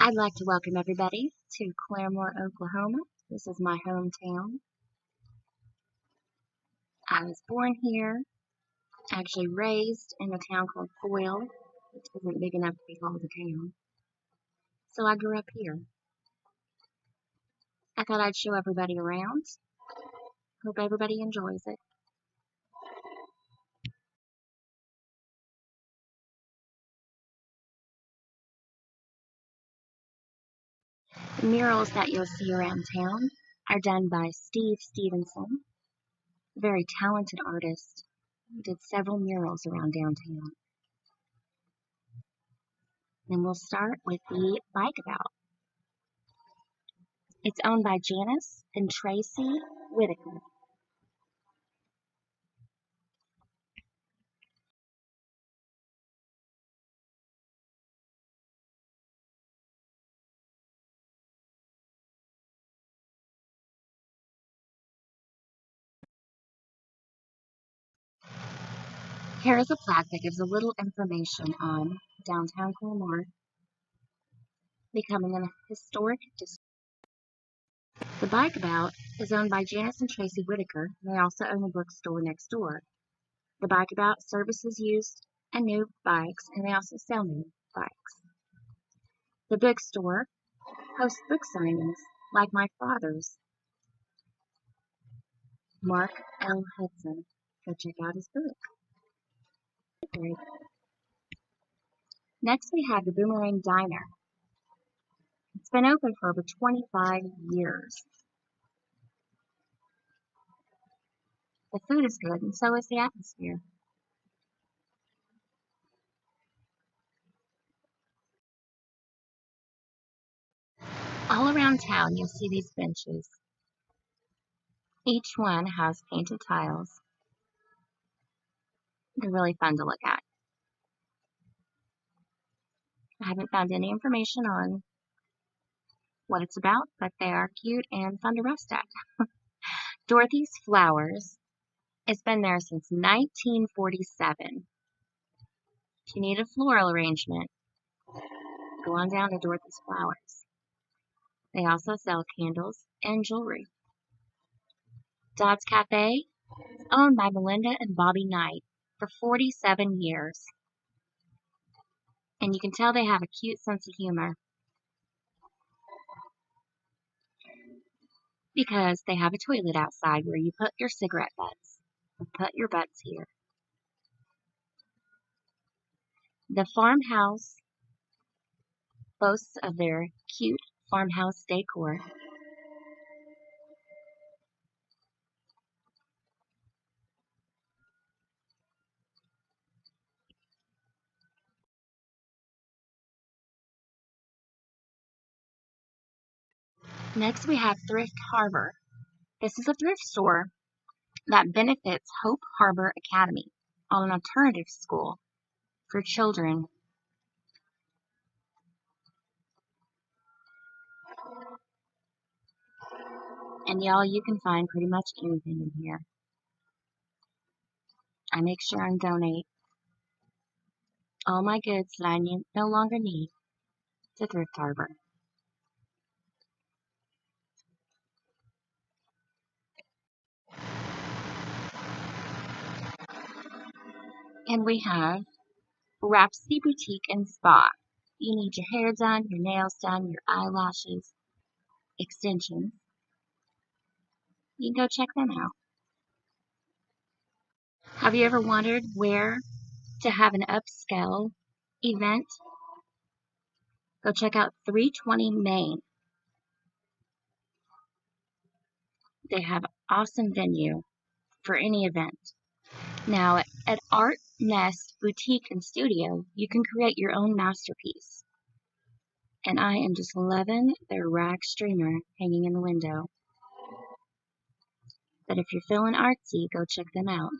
I'd like to welcome everybody to Claremore, Oklahoma. This is my hometown. I was born here, actually raised in a town called Foyil, which isn't big enough to be called a town. So I grew up here. I thought I'd show everybody around. Hope everybody enjoys it. The murals that you'll see around town are done by Steve Stevenson, a very talented artist. He did several murals around downtown. And we'll start with the bike about. It's owned by Janice and Tracy Whitaker. Here is a plaque that gives a little information on downtown Claremore becoming a historic district. The Bike About is owned by Janice and Tracy Whitaker, and they also own a bookstore next door. The Bike About services used and new bikes, and they also sell new bikes. The bookstore hosts book signings, like my father's, Mark L. Hudson. Go check out his book. Next, we have the Boomerang Diner. It's been open for over 25 years. The food is good, and so is the atmosphere. All around town, you'll see these benches. Each one has painted tiles. They're really fun to look at. I haven't found any information on what it's about, but they are cute and fun to rest at. Dorothy's Flowers. It's been there since 1947. If you need a floral arrangement, go on down to Dorothy's Flowers. They also sell candles and jewelry. Dodd's Cafe is owned by Melinda and Bobby Knight for 47 years. And you can tell they have a cute sense of humor because they have a toilet outside where you put your cigarette butts. Put your butts here. The farmhouse boasts of their cute farmhouse decor. Next, we have Thrift Harbor. This is a thrift store that benefits Hope Harbor Academy, an alternative school for children. And y'all, you can find pretty much anything in here. I make sure and donate all my goods that I no longer need to Thrift Harbor. And we have Rhapsody Boutique and Spa. You need your hair done, your nails done, your eyelashes, extensions. You can go check them out. Have you ever wondered where to have an upscale event? Go check out 320 Main. They have an awesome venue for any event. Now, at Art Nest Boutique and Studio, you can create your own masterpiece. And I am just loving their rag streamer hanging in the window. But if you're feeling artsy, go check them out.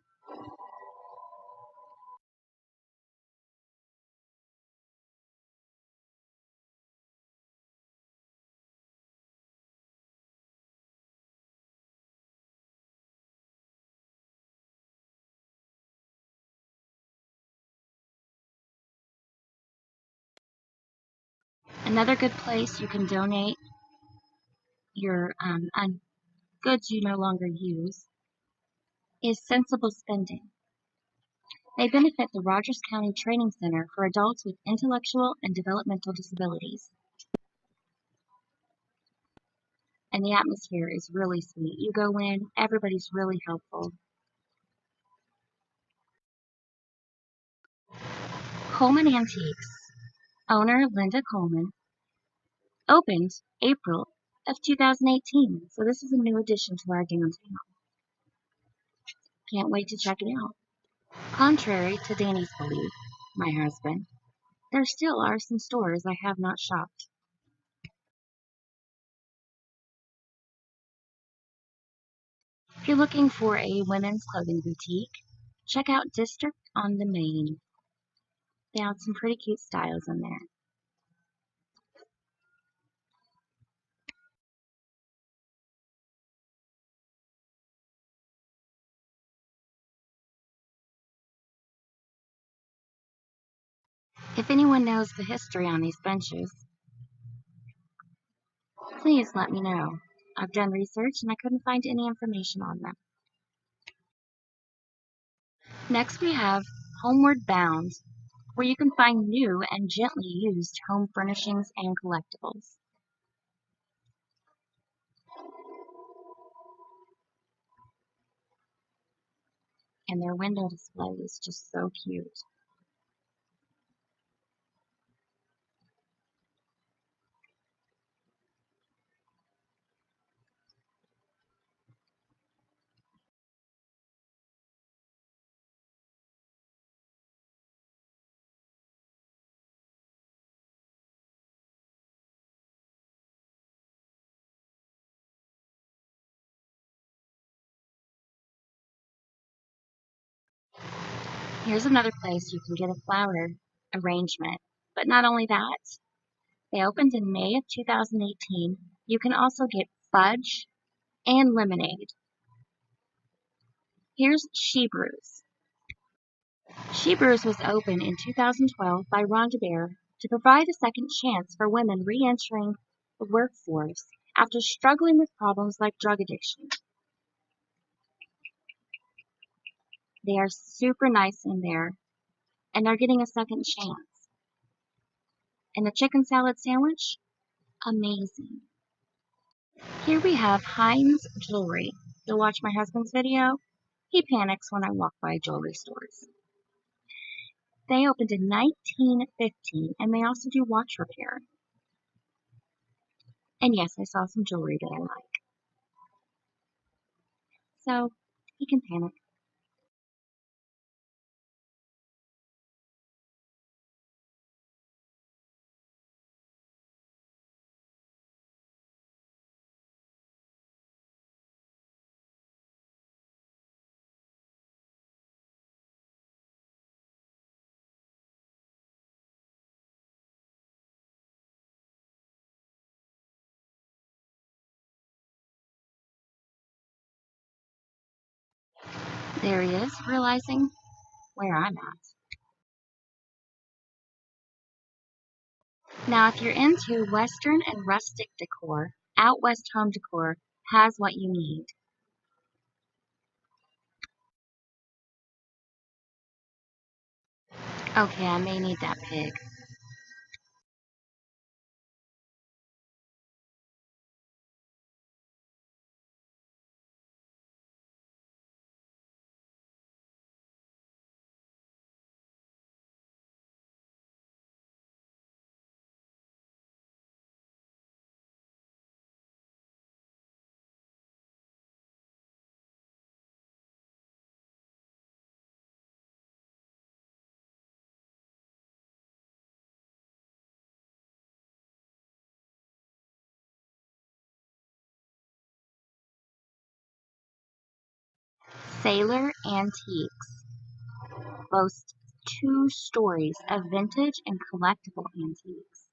Another good place you can donate your goods you no longer use is Sensible Spending. They benefit the Rogers County Training Center for adults with intellectual and developmental disabilities. And the atmosphere is really sweet. You go in, everybody's really helpful. Coleman Antiques, owner Linda Coleman, opened April of 2018, so this is a new addition to our downtown. Can't wait to check it out. Contrary to Danny's belief, my husband, there still are some stores I have not shopped. If you're looking for a women's clothing boutique, check out District on the Main. They have some pretty cute styles in there. If anyone knows the history on these benches, please let me know. I've done research and I couldn't find any information on them. Next we have Homeward Bound, where you can find new and gently used home furnishings and collectibles. And their window display is just so cute. Here's another place you can get a flower arrangement. But not only that, they opened in May of 2018. You can also get fudge and lemonade. Here's She Brews. She Brews was opened in 2012 by Rhonda Bear to provide a second chance for women re-entering the workforce after struggling with problems like drug addiction. They are super nice in there, and they're getting a second chance. And the chicken salad sandwich? Amazing. Here we have Heinz Jewelry. You'll watch my husband's video. He panics when I walk by jewelry stores. They opened in 1915, and they also do watch repair. And yes, I saw some jewelry that I like. So, he can panic. There he is, realizing where I'm at. Now, if you're into Western and rustic decor, Out West Home Decor has what you need. Okay, I may need that pig. Sailor Antiques boasts 2 stories of vintage and collectible antiques.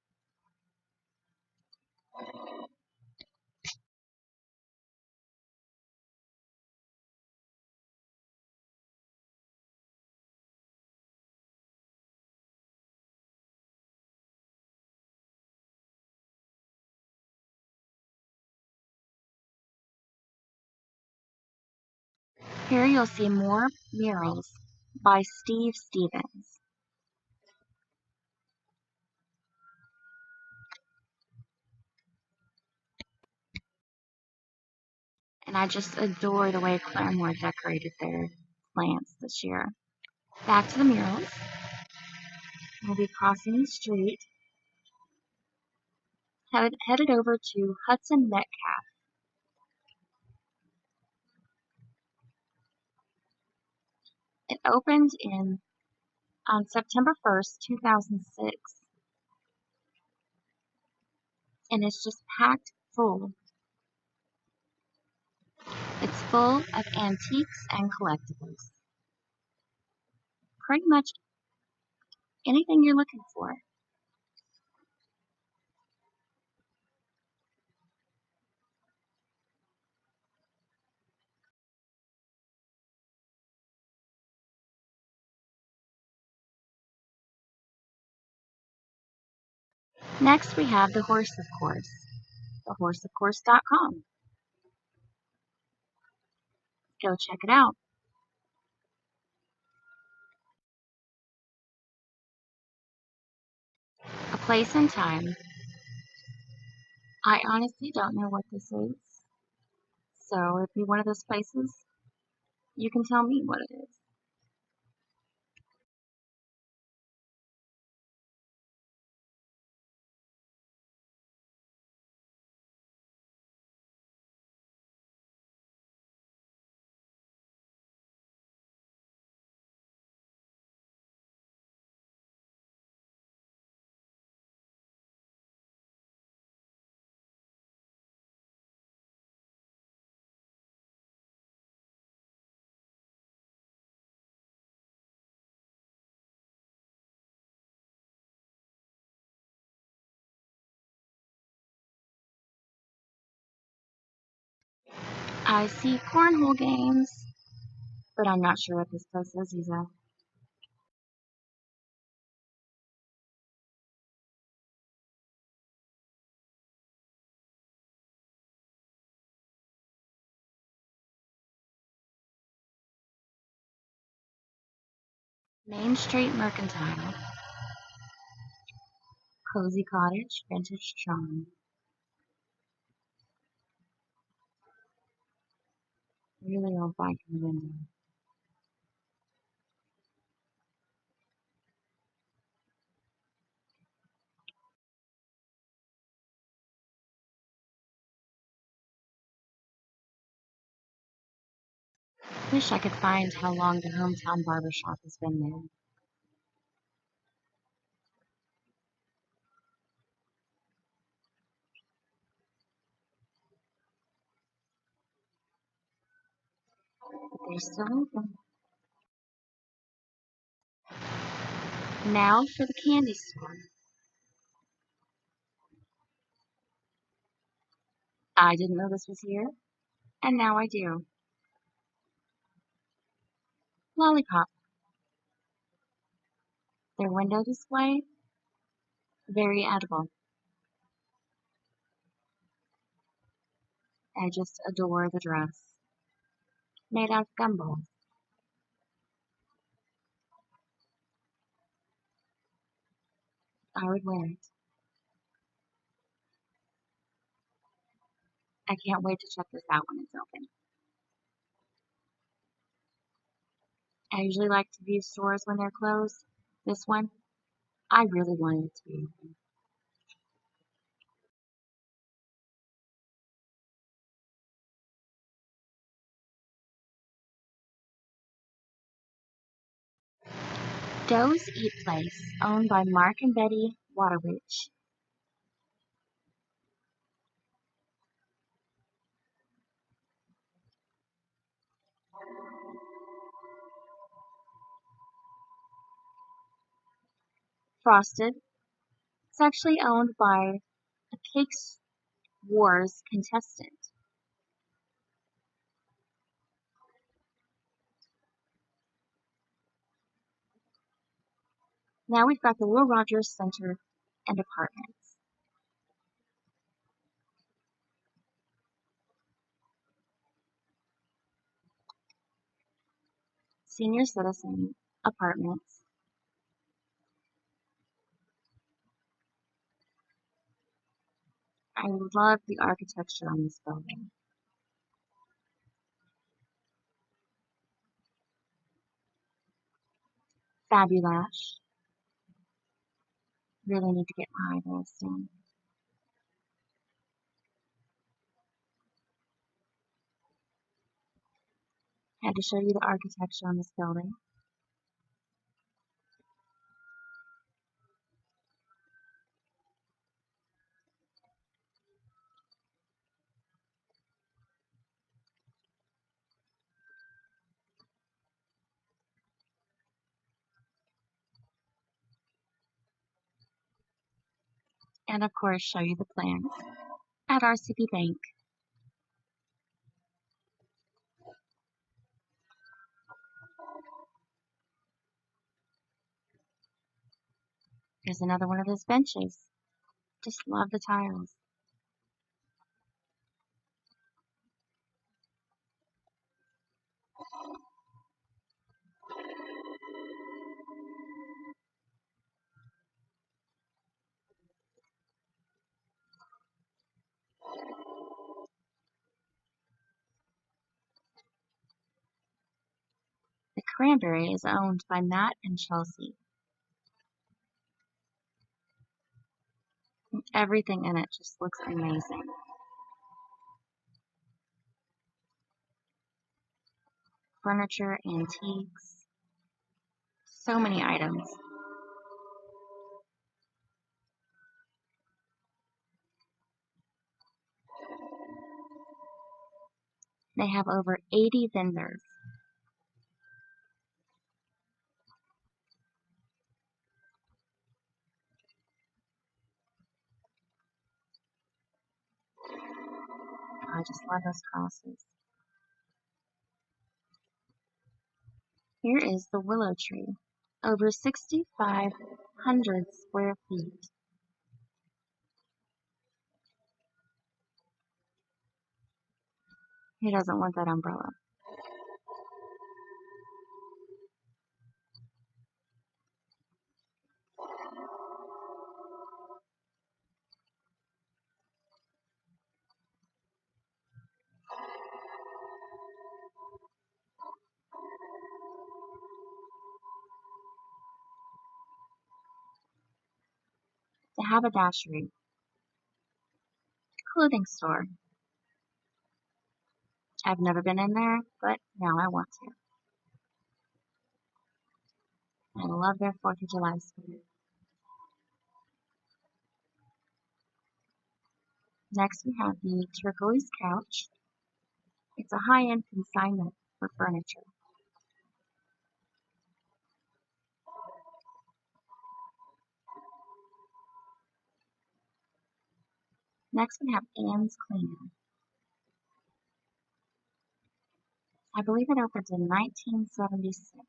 Here you'll see more murals by Steve Stevens. And I just adore the way Claremore decorated their plants this year. Back to the murals. We'll be crossing the street, headed over to Hudson Metcalf. It opened on September 1st, 2006, and it's just packed full. It's full of antiques and collectibles. Pretty much anything you're looking for. Next, we have the Horse of Course, thehorseofcourse.com. Go check it out. A place and time. I honestly don't know what this is, so it'd be one of those places you can tell me what it is. I see cornhole games, but I'm not sure what this place is either. Main Street Mercantile. Cozy Cottage, Vintage Charm. Really old bike in the window. Wish I could find how long the hometown barbershop has been there. But they're still open. Now for the candy store. I didn't know this was here, and now I do. Lollipop. Their window display, very edible. I just adore the dress. Made out of gumballs. I would wear it. I can't wait to check this out when it's open. I usually like to view stores when they're closed. This one, I really wanted it to be open. Doe's Eat Place, owned by Mark and Betty Waterwich. Frosted. It's actually owned by a Cakes Wars contestant. Now we've got the Will Rogers Center and Apartments. senior citizen apartments. I love the architecture on this building. Fabulous. Really need to get my eyebrows done. Had to show you the architecture on this building. And of course, show you the plans at RCP Bank. There's another one of those benches. Just love the tiles. The cranberry is owned by Matt and Chelsea. And everything in it just looks amazing. Furniture, antiques, so many items. They have over 80 vendors. I just love those crosses. Here is the willow tree. Over 6,500 square feet. Who doesn't want that umbrella? The haberdashery. Clothing store. I've never been in there, but now I want to. I love their 4th of July spirit. Next we have the turquoise couch. It's a high-end consignment for furniture. Next we have Anne's Cleaner. I believe it opened in 1976.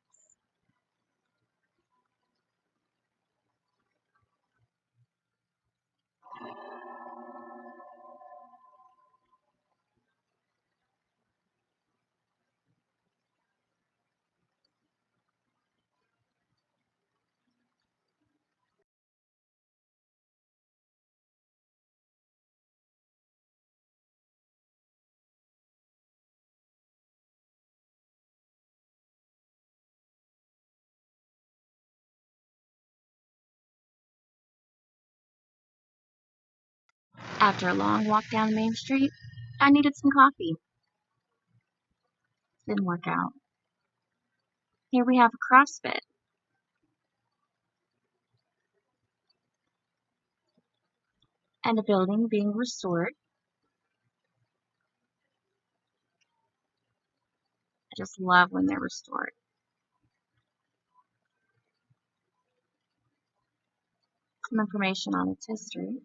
After a long walk down Main Street, I needed some coffee. Didn't work out. Here we have a CrossFit. And a building being restored. I just love when they're restored. Some information on its history.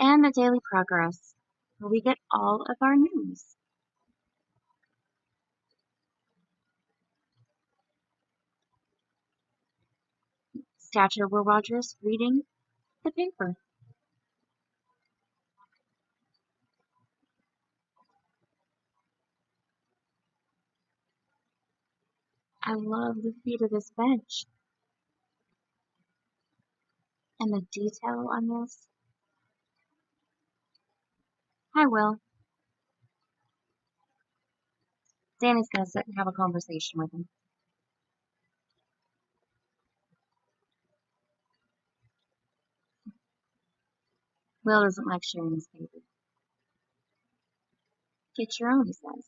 And the Daily Progress, where we get all of our news. Statue of Will Rogers reading the paper. I love the feet of this bench. And the detail on this. Hi, Will. Danny's gonna sit and have a conversation with him. Will doesn't like sharing his paper. Get your own, he says.